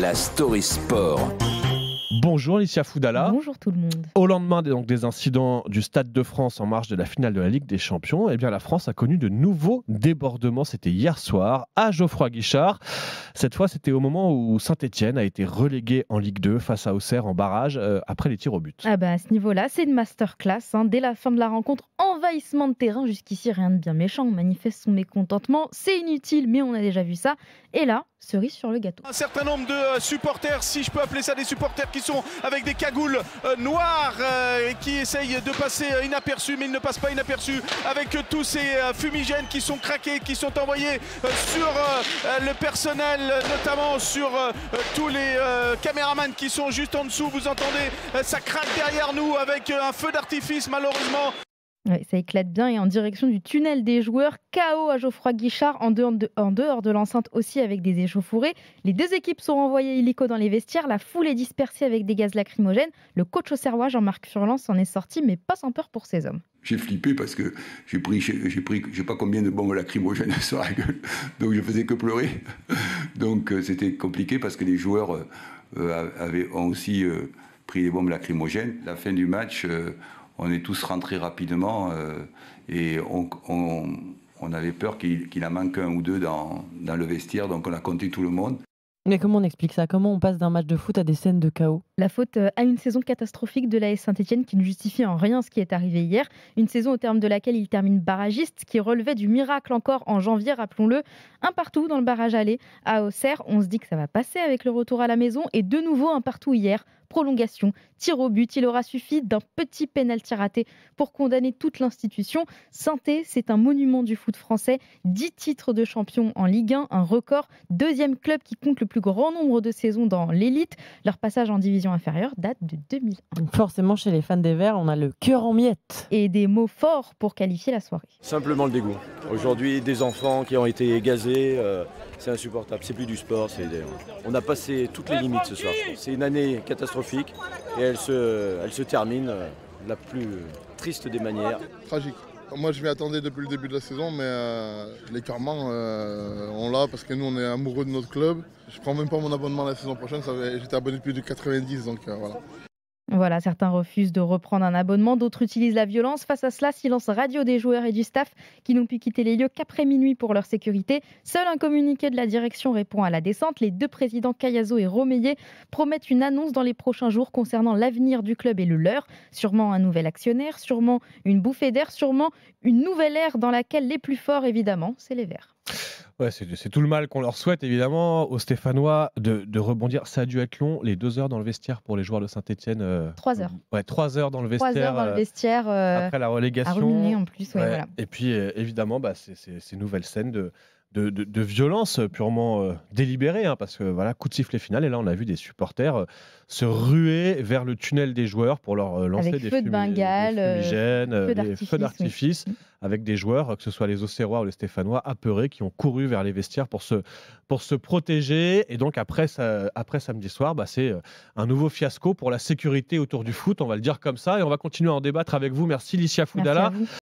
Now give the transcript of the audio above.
la story sport. Bonjour Licia Foudala. Bonjour tout le monde. Au lendemain des incidents du Stade de France en marge de la finale de la Ligue des Champions, eh bien la France a connu de nouveaux débordements. C'était hier soir à Geoffroy-Guichard. Cette fois, c'était au moment où Saint-Etienne a été relégué en Ligue 2 face à Auxerre en barrage après les tirs au but. À ce niveau-là, c'est une masterclass. Dès la fin de la rencontre, envahissement de terrain. Jusqu'ici, rien de bien méchant. On manifeste son mécontentement. C'est inutile, mais on a déjà vu ça. Et là, cerise sur le gâteau. Un certain nombre de supporters, si je peux appeler ça des supporters, qui sont avec des cagoules noires et qui essayent de passer inaperçus, mais ils ne passent pas inaperçus avec tous ces fumigènes qui sont craqués, qui sont envoyés sur le personnel, notamment sur tous les caméramans qui sont juste en dessous. Vous entendez, ça craque derrière nous avec un feu d'artifice malheureusement. Ouais, ça éclate bien et en direction du tunnel des joueurs, KO à Geoffroy-Guichard, en dehors de l'enceinte aussi avec des échauffourées. Les deux équipes sont renvoyées illico dans les vestiaires, la foule est dispersée avec des gaz lacrymogènes. Le coach auxerrois Jean-Marc Furlan s'en est sorti, mais pas sans peur pour ses hommes. J'ai flippé parce que j'ai pris je sais pas combien de bombes lacrymogènes sur la gueule, donc je faisais que pleurer. Donc c'était compliqué parce que les joueurs ont aussi pris des bombes lacrymogènes. La fin du match, on est tous rentrés rapidement et on avait peur qu'il en manque un ou deux dans le vestiaire, donc on a compté tout le monde. Mais comment on explique ça? Comment on passe d'un match de foot à des scènes de chaos? La faute à une saison catastrophique de l'AS Saint-Etienne qui ne justifie en rien ce qui est arrivé hier. Une saison au terme de laquelle il termine barragiste, qui relevait du miracle encore en janvier, rappelons-le. Un partout dans le barrage aller à Auxerre. On se dit que ça va passer avec le retour à la maison. Et de nouveau un partout hier. Prolongation, tir au but. Il aura suffi d'un petit pénalty raté pour condamner toute l'institution. Saint-Étienne, c'est un monument du foot français. 10 titres de champion en Ligue 1, un record. Deuxième club qui compte le plus grand nombre de saisons dans l'élite. Leur passage en division inférieure date de 2001. Forcément, chez les fans des Verts, on a le cœur en miettes. Et des mots forts pour qualifier la soirée. Simplement le dégoût. Aujourd'hui, des enfants qui ont été gazés, c'est insupportable. C'est plus du sport. On a passé toutes les limites ce soir. C'est une année catastrophique et elle se termine de la plus triste des manières. Tragique. Moi, je m'y attendais depuis le début de la saison, mais l'écœurement, on l'a parce que nous, on est amoureux de notre club. Je prends même pas mon abonnement la saison prochaine. J'étais abonné depuis 90, donc voilà. Voilà, certains refusent de reprendre un abonnement, d'autres utilisent la violence. Face à cela, silence radio des joueurs et du staff qui n'ont pu quitter les lieux qu'après minuit pour leur sécurité. Seul un communiqué de la direction répond à la descente. Les deux présidents Cayazo et Romeillet promettent une annonce dans les prochains jours concernant l'avenir du club et le leur. Sûrement un nouvel actionnaire, sûrement une bouffée d'air, sûrement une nouvelle ère dans laquelle les plus forts, évidemment, c'est les Verts. Ouais, c'est tout le mal qu'on leur souhaite, évidemment, aux Stéphanois de rebondir. Ça a dû être long, les 2 heures dans le vestiaire pour les joueurs de Saint-Etienne. 3 heures. Ouais, 3 heures dans le 3 vestiaire. heures dans le vestiaire. Après la relégation. À ruminer en plus, Ouais. voilà. Et puis, évidemment, ces nouvelles scènes de violence purement délibérée, parce que voilà, coup de sifflet final. Et là, on a vu des supporters se ruer vers le tunnel des joueurs pour leur lancer Avec des feux de Bengale, fumigènes, des feux d'artifice, oui. avec des joueurs, que ce soit les Auxerrois ou les Stéphanois, apeurés, qui ont couru vers les vestiaires pour se protéger. Et donc, après samedi soir, c'est un nouveau fiasco pour la sécurité autour du foot, on va le dire comme ça. Et on va continuer à en débattre avec vous. Merci Licia Foudala. Merci à vous.